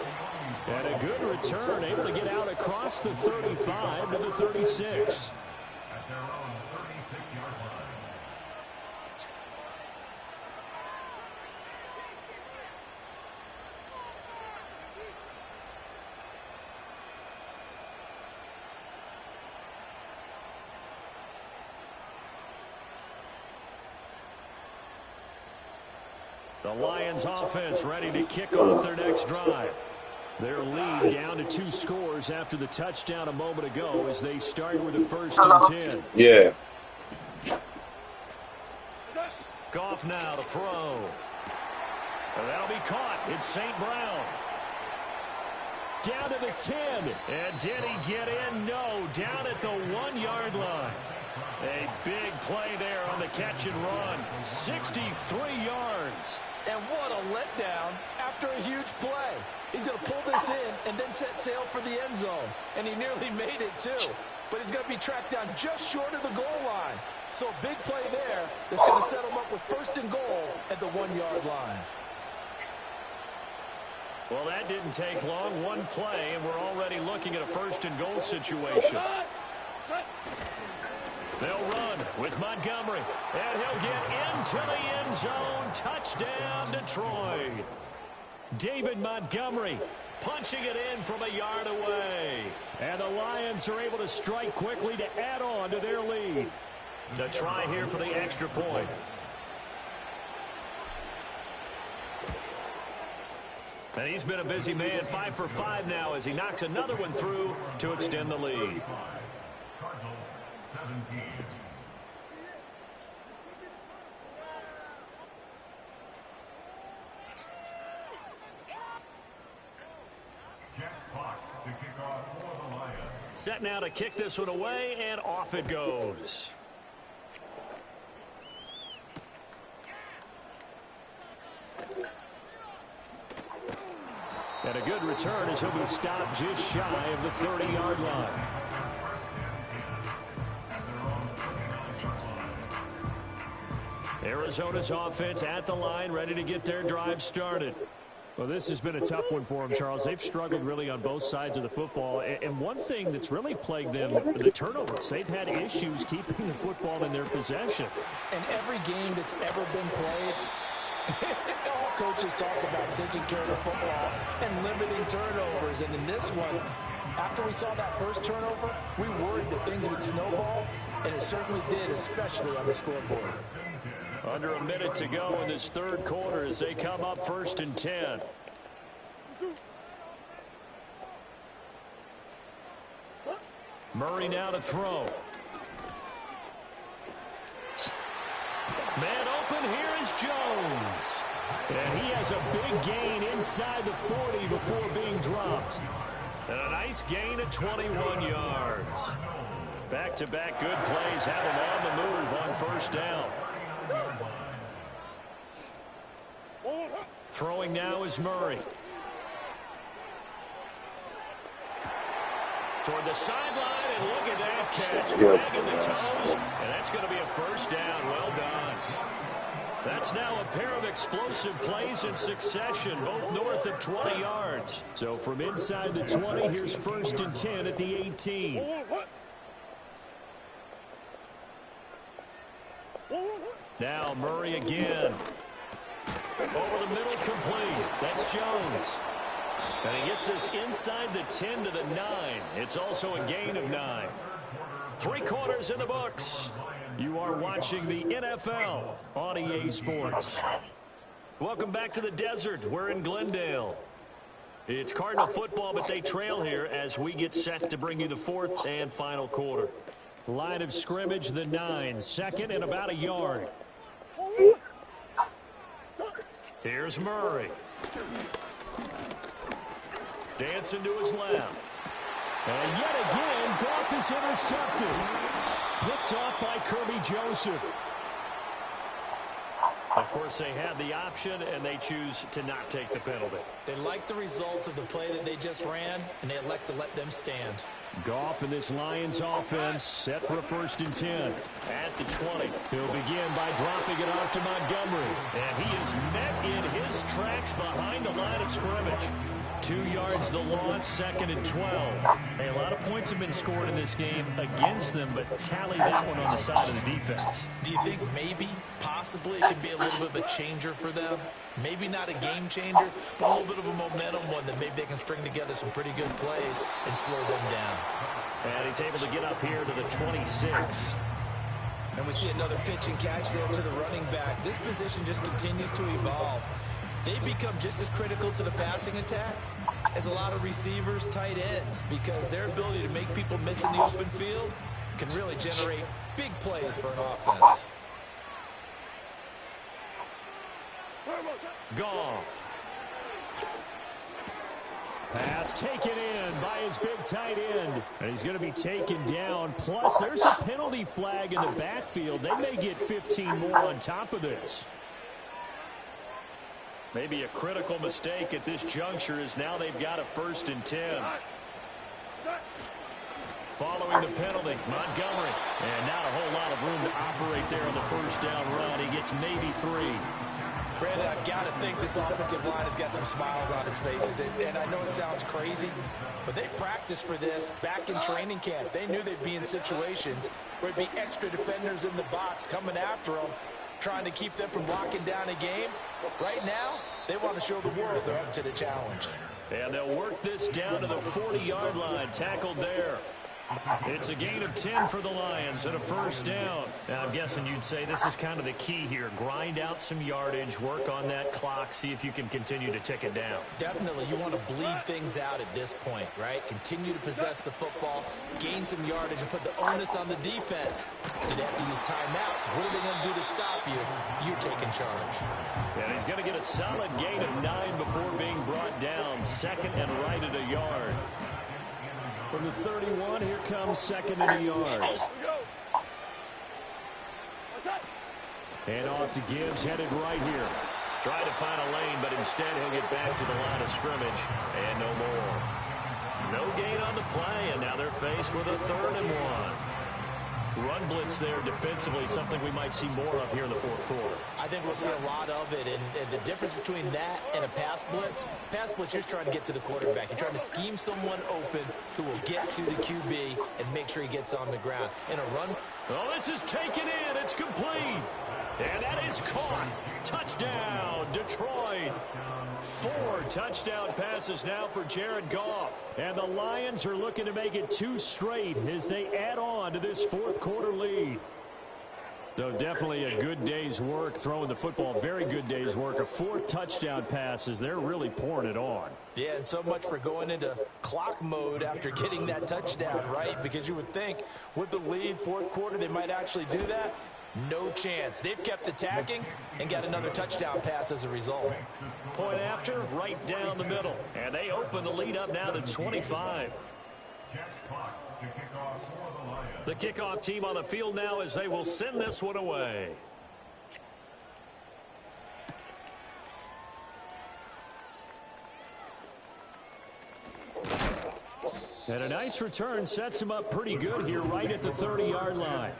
And a good return, able to get out across the 35 to the 36. The Lions offense ready to kick off their next drive. Their lead down to 2 scores after the touchdown a moment ago as they start with a 1st and 10. Yeah. Goff now to throw. And that'll be caught. It's St. Brown. Down to the 10. And did he get in? No. Down at the 1-yard line. A big play there on the catch and run. 63 yards. And what a letdown after a huge play. He's going to pull this in and then set sail for the end zone. And he nearly made it, too. but he's going to be tracked down just short of the goal line. So a big play there that's going to set him up with first and goal at the 1-yard line. Well, that didn't take long. One play, and we're already looking at a first and goal situation. They'll run with Montgomery, and he'll get into the end zone. Touchdown, Detroit. David Montgomery punching it in from a yard away. And the Lions are able to strike quickly to add on to their lead. The try here for the extra point. And he's been a busy man, 5 for 5 now as he knocks another one through to extend the lead. Set now to kick this one away, and off it goes. And a good return as he'll be stopped just shy of the 30-yard line. Arizona's offense at the line, ready to get their drive started. Well, this has been a tough one for them, Charles. They've struggled really on both sides of the football. And one thing that's really plagued them, the turnovers. They've had issues keeping the football in their possession. And every game that's ever been played, all coaches talk about taking care of the football and limiting turnovers. And in this one, after we saw that first turnover, we worried that things would snowball, and it certainly did, especially on the scoreboard. Under a minute to go in this third quarter as they come up 1st and 10. Murray now to throw. Man open, here is Jones. And he has a big gain inside the 40 before being dropped. And a nice gain at 21 yards. Back-to-back good plays have him on the move on first down. Throwing now is Murray. Toward the sideline, and look at that catch. Dragging the toes, and that's going to be a first down. Well done. That's now a pair of explosive plays in succession, both north of 20 yards. So from inside the 20, here's 1st and 10 at the 18. Now Murray again. Over the middle, complete. That's Jones. And he gets this inside the 10 to the 9. It's also a gain of 9. 3 quarters in the books. You are watching the NFL on EA Sports. Welcome back to the desert. We're in Glendale. It's Cardinal football, but they trail here as we get set to bring you the 4th and final quarter. Line of scrimmage, the 9. 2nd and about a yard. Here's Murray. Dancing to his left. And yet again, Goff is intercepted. Picked off by Kirby Joseph. Of course, they had the option, and they choose to not take the penalty. They like the results of the play that they just ran, and they elect to let them stand. Goff in this Lions offense set for a 1st and 10. At the 20, he'll begin by dropping it off to Montgomery. And he is met in his tracks behind the line of scrimmage. 2 yards the loss, 2nd and 12. Hey, a lot of points have been scored in this game against them, but tally that one on the side of the defense. Do you think maybe, possibly, it could be a little bit of a changer for them? Maybe not a game changer, but a little bit of a momentum one that maybe they can string together some pretty good plays and slow them down. And he's able to get up here to the 26. And we see another pitch and catch there to the running back. This position just continues to evolve. They become just as critical to the passing attack as a lot of receivers, tight ends, because their ability to make people miss in the open field can really generate big plays for an offense. Goff. Pass taken in by his big tight end. And he's going to be taken down. Plus, there's a penalty flag in the backfield. They may get 15 more on top of this. Maybe a critical mistake at this juncture is now they've got a 1st and 10. Following the penalty, Montgomery. And not a whole lot of room to operate there on the first down run. He gets maybe 3. Brandon, I've got to think this offensive line has got some smiles on its faces. And I know it sounds crazy, but they practiced for this back in training camp. They knew they'd be in situations where there'd be extra defenders in the box coming after them, trying to keep them from locking down a game. Right now, they want to show the world they're up to the challenge. And they'll work this down to the 40-yard line, tackled there. It's a gain of 10 for the Lions and a first down. Now, I'm guessing you'd say this is kind of the key here. Grind out some yardage, work on that clock, see if you can continue to tick it down. Definitely. You want to bleed things out at this point, right? Continue to possess the football, gain some yardage, and put the onus on the defense. Do they have to use timeouts? What are they going to do to stop you? You're taking charge. And he's going to get a solid gain of 9 before being brought down. Second and right at a yard. From the 31, here comes second and a yard. And off to Gibbs, headed right here. Trying to find a lane, but instead he'll get back to the line of scrimmage. And no more. No gain on the play, and now they're faced with a 3rd and 1. Run blitz there defensively, something we might see more of here in the fourth quarter. I think we'll see a lot of it, and the difference between that and a pass blitz, you're just trying to get to the quarterback. You're trying to scheme someone open who will get to the QB and make sure he gets on the ground. In a run. Oh, this is taken in. It's complete. And that is caught. Touchdown, Detroit. 4 touchdown passes now for Jared Goff. And the Lions are looking to make it 2 straight as they add on to this fourth quarter lead. Though definitely a good day's work throwing the football. Very good day's work. A 4 touchdown passes. They're really pouring it on. Yeah, and so much for going into clock mode after getting that touchdown, right? Because you would think with the lead, fourth quarter, they might actually do that. No chance. They've kept attacking and got another touchdown pass as a result. Point after, right down the middle. And they open the lead up now to 25. The kickoff team on the field now as they will send this one away. And a nice return sets him up pretty good here right at the 30-yard line.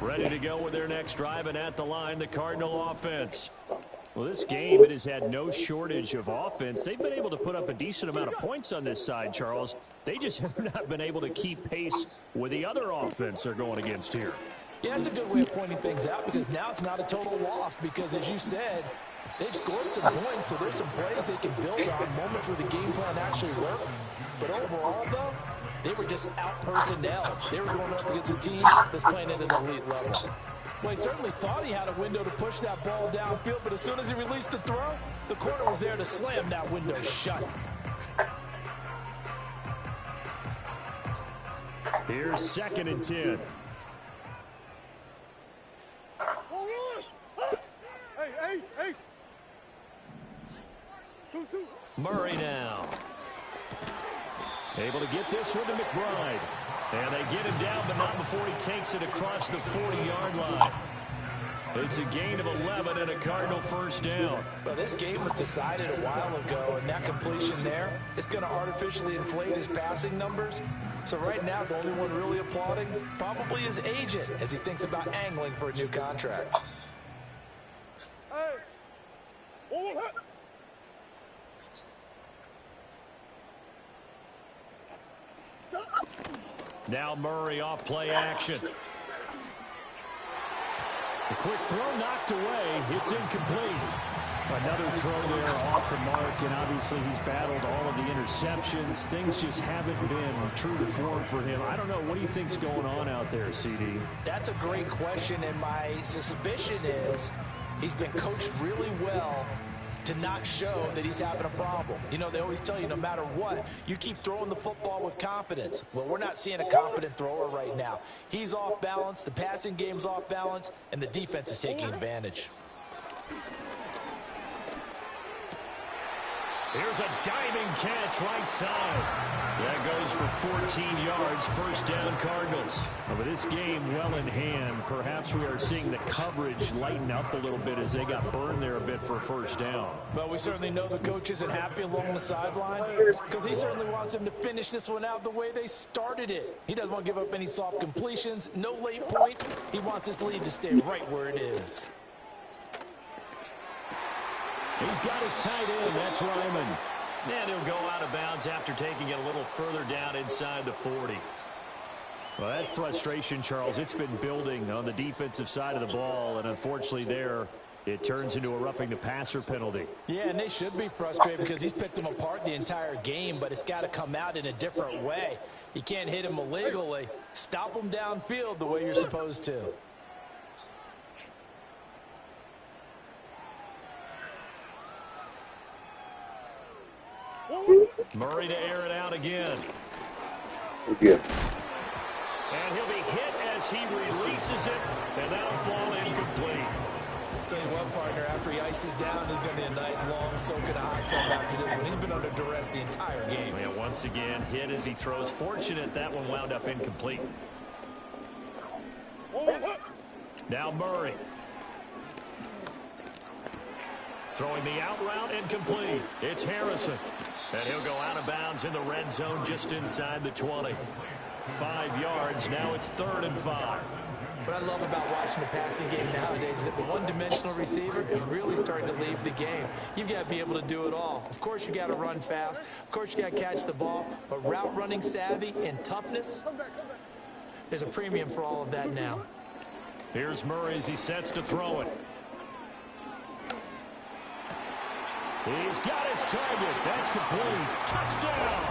Ready to go with their next drive, and at the line, the Cardinal offense. Well, this game, it has had no shortage of offense. They've been able to put up a decent amount of points on this side, Charles. They just have not been able to keep pace with the other offense they're going against here. Yeah, it's a good way of pointing things out because now it's not a total loss because, as you said, they've scored some points, so there's some plays they can build on, moments where the game plan actually worked. But overall, though, they were just out-personnel. They were going up against a team that's playing at an elite level. Well, he certainly thought he had a window to push that ball downfield, but as soon as he released the throw, the corner was there to slam that window shut. Here's second and 10. Hey, Ace. 2-2. Murray now. Able to get this one to McBride. And they get him down, but not before he takes it across the 40-yard line. It's a gain of 11 and a Cardinal first down. Well, this game was decided a while ago, and that completion there is going to artificially inflate his passing numbers. So right now, the only one really applauding probably his agent as he thinks about angling for a new contract. Hey. Oh, Now Murray off play action. A quick throw knocked away. It's incomplete. Another throw there off the mark, and obviously he's battled all of the interceptions. Things just haven't been true to form for him. I don't know. What do you think's going on out there, CD? That's a great question, and my suspicion is he's been coached really well to not show that he's having a problem. You know, they always tell you no matter what, you keep throwing the football with confidence. Well, we're not seeing a confident thrower right now. He's off balance, the passing game's off balance, and the defense is taking advantage. Here's a diving catch right side. That goes for 14 yards, first down Cardinals. With this game well in hand, perhaps we are seeing the coverage lighten up a little bit as they got burned there a bit for a first down. But we certainly know the coach isn't happy along the sideline because he certainly wants them to finish this one out the way they started it. He doesn't want to give up any soft completions, no late points. He wants his lead to stay right where it is. He's got his tight end. That's Ryman. And he'll go out of bounds after taking it a little further down inside the 40. Well, that frustration, Charles, it's been building on the defensive side of the ball. And unfortunately there, it turns into a roughing the passer penalty. Yeah, and they should be frustrated because he's picked them apart the entire game, but it's got to come out in a different way. You can't hit him illegally. Stop him downfield the way you're supposed to. Murray to air it out again. Yeah. And he'll be hit as he releases it, and that'll fall incomplete. Tell you what, partner, after he ices down, there's going to be a nice long soak in a hot tub after this one. He's been under duress the entire game. Yeah, once again, hit as he throws. Fortunate that one wound up incomplete. Now Murray. Throwing the out route incomplete. It's Harrison. And he'll go out of bounds in the red zone just inside the 20. 5 yards. Now it's 3rd and 5. What I love about watching the passing game nowadays is that the one-dimensional receiver is really starting to leave the game. You've got to be able to do it all. Of course, you got to run fast. Of course, you got to catch the ball. But route running savvy and toughness, there's a premium for all of that now. Here's Murray as he sets to throw it. He's got his target. That's complete. Touchdown.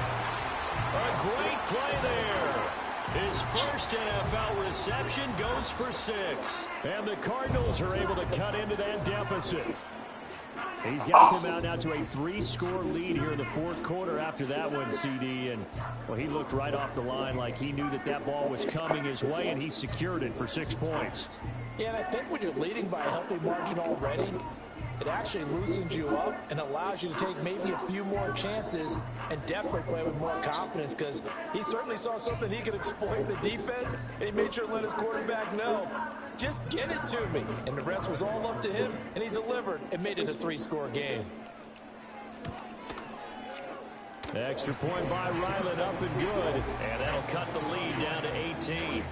A great play there. His first NFL reception goes for 6. And the Cardinals are able to cut into that deficit. He's got them out now to a 3-score lead here in the 4th quarter after that one, CD. And, well, he looked right off the line like he knew that that ball was coming his way, and he secured it for 6 points. Yeah, and I think when you're leading by a healthy margin already, it actually loosens you up and allows you to take maybe a few more chances and definitely play with more confidence because he certainly saw something he could exploit in the defense, and he made sure to let his quarterback know, just get it to me. And the rest was all up to him, and he delivered and made it a 3-score game. Extra point by Ryland, up and good. And that'll cut the lead down to 18.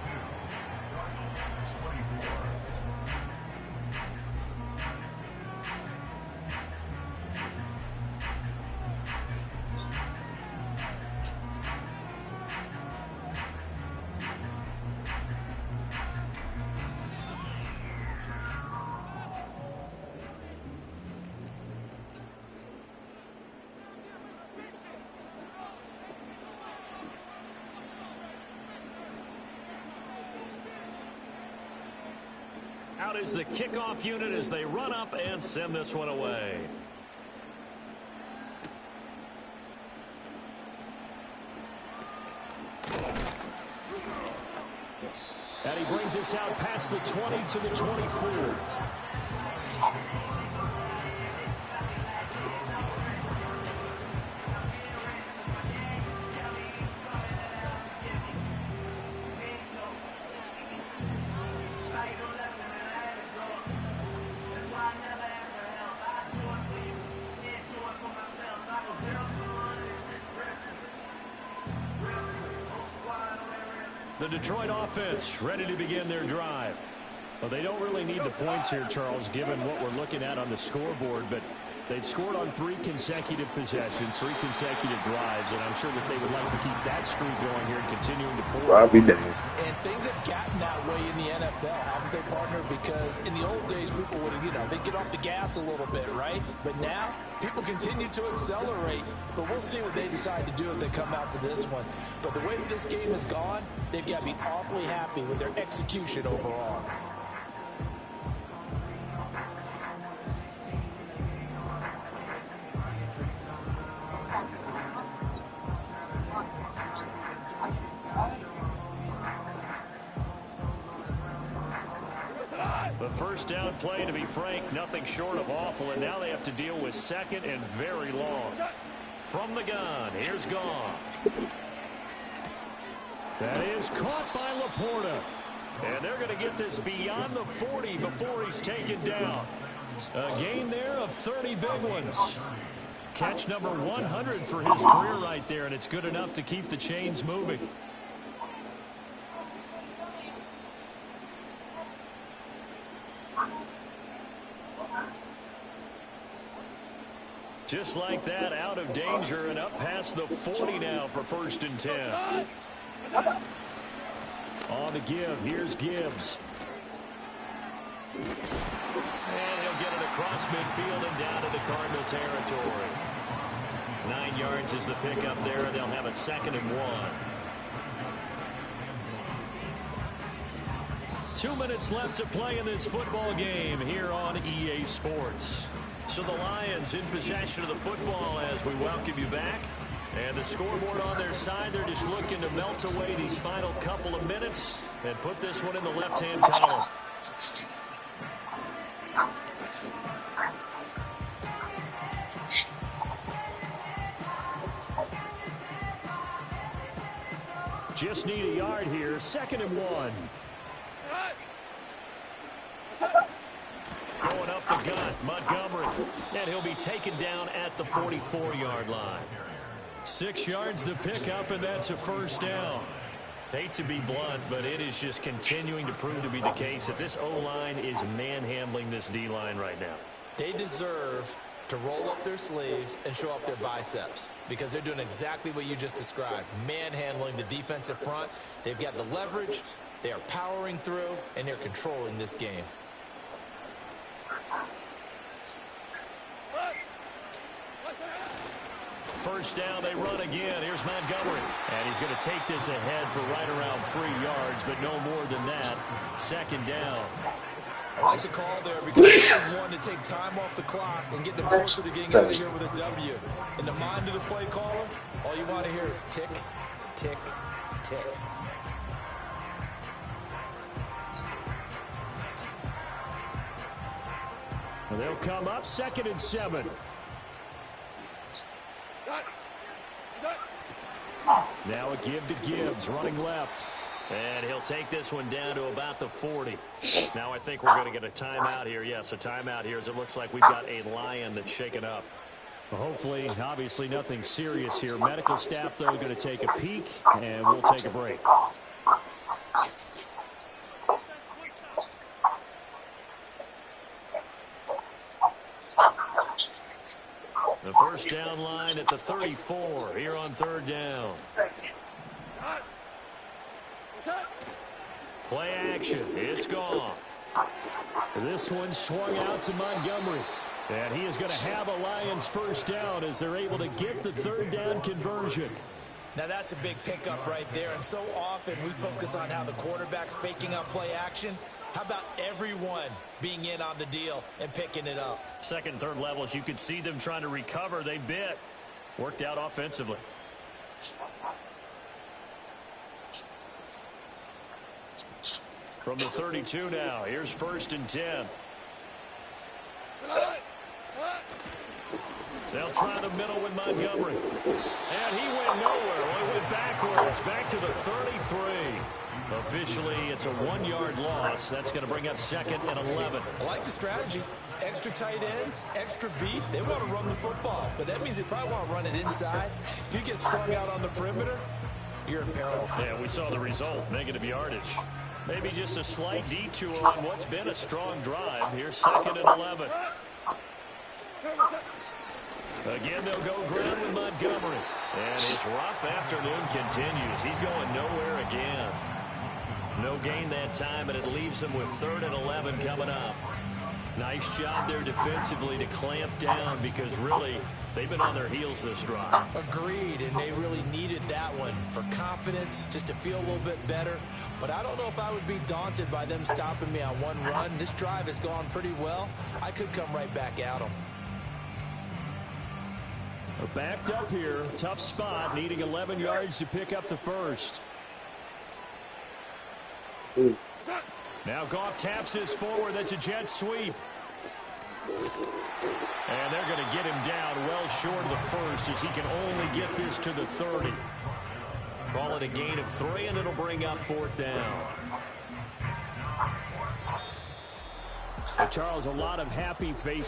Out is the kickoff unit as they run up and send this one away. And he brings us out past the 20 to the 24. The Detroit offense ready to begin their drive. Well, they don't really need the points here, Charles, given what we're looking at on the scoreboard, but they've scored on 3 consecutive possessions, 3 consecutive drives, and I'm sure that they would like to keep that streak going here and continuing to pull. I'll be damned. And things have gotten that way in the NFL, haven't they, partner? Because in the old days, people would, they'd get off the gas a little bit, right? But now, people continue to accelerate. But we'll see what they decide to do as they come out for this one. But the way that this game has gone, they've got to be awfully happy with their execution overall. first down play, to be frank, nothing short of awful, and now they have to deal with second and very long. From the gun, here's Goff. That is caught by Laporta. And they're going to get this beyond the 40 before he's taken down. A gain there of 30 big ones. Catch number 100 for his career right there, and it's good enough to keep the chains moving. Just like that, out of danger and up past the 40 now for 1st and 10. On the give, here's Gibbs. And he'll get it across midfield and down into Cardinal territory. 9 yards is the pickup there, and they'll have a 2nd and 1. 2 minutes left to play in this football game here on EA Sports. So the Lions in possession of the football as we welcome you back. And the scoreboard on their side, they're just looking to melt away these final couple of minutes and put this one in the left-hand column. Just need a yard here, 2nd and 1. Going up the gut, Montgomery. And he'll be taken down at the 44-yard line. 6 yards the pickup, and that's a 1st down. Hate to be blunt, but it is just continuing to prove to be the case that this O-line is manhandling this D-line right now. They deserve to roll up their sleeves and show up their biceps because they're doing exactly what you just described, manhandling the defensive front. They've got the leverage, they are powering through, and they're controlling this game. First down, they run again. Here's Montgomery. And he's going to take this ahead for right around 3 yards, but no more than that. 2nd down. I like the call there because they want to take time off the clock and get them closer to getting out of here with a W. In the mind of the play caller, all you want to hear is tick, tick, tick. Well, they'll come up 2nd and 7. Now a give to Gibbs, running left. And he'll take this one down to about the 40. Now I think we're going to get a timeout here. Yes, a timeout here as it looks like we've got a Lion that's shaken up. Well, hopefully, obviously nothing serious here. Medical staff, though, going to take a peek, and we'll take a break. The first down line at the 34 here on 3rd down. Play action. It's Goff. This one swung out to Montgomery. And he is going to have a Lions 1st down as they're able to get the 3rd down conversion. Now that's a big pickup right there. And so often we focus on how the quarterback's faking up play action. How about everyone being in on the deal and picking it up? 2nd, 3rd levels, you could see them trying to recover. They bit. Worked out offensively. From the 32 now, here's 1st and 10. They'll try the middle with Montgomery. And he went nowhere. Well, he went backwards, back to the 33. Officially, it's a 1-yard loss. That's going to bring up 2nd and 11. I like the strategy. Extra tight ends, extra beef. They want to run the football, but that means they probably want to run it inside. If you get strung out on the perimeter, you're in peril. Yeah, we saw the result, negative yardage. Maybe just a slight detour on what's been a strong drive. Here's 2nd and 11. Again, they'll go ground with Montgomery. And his rough afternoon continues. He's going nowhere again. No gain that time, and it leaves him with 3rd and 11 coming up. Nice job there defensively to clamp down because really they've been on their heels this drive. Agreed, and they really needed that one for confidence, just to feel a little bit better. But I don't know if I would be daunted by them stopping me on one run. This drive has gone pretty well. I could come right back at them. Backed up here, tough spot, needing 11 yards to pick up the 1st. Now Goff taps this forward. That's a jet sweep. And they're going to get him down well short of the first as he can only get this to the 30. Call it a gain of 3, and it'll bring up 4th down. Well, Charles, a lot of happy faces.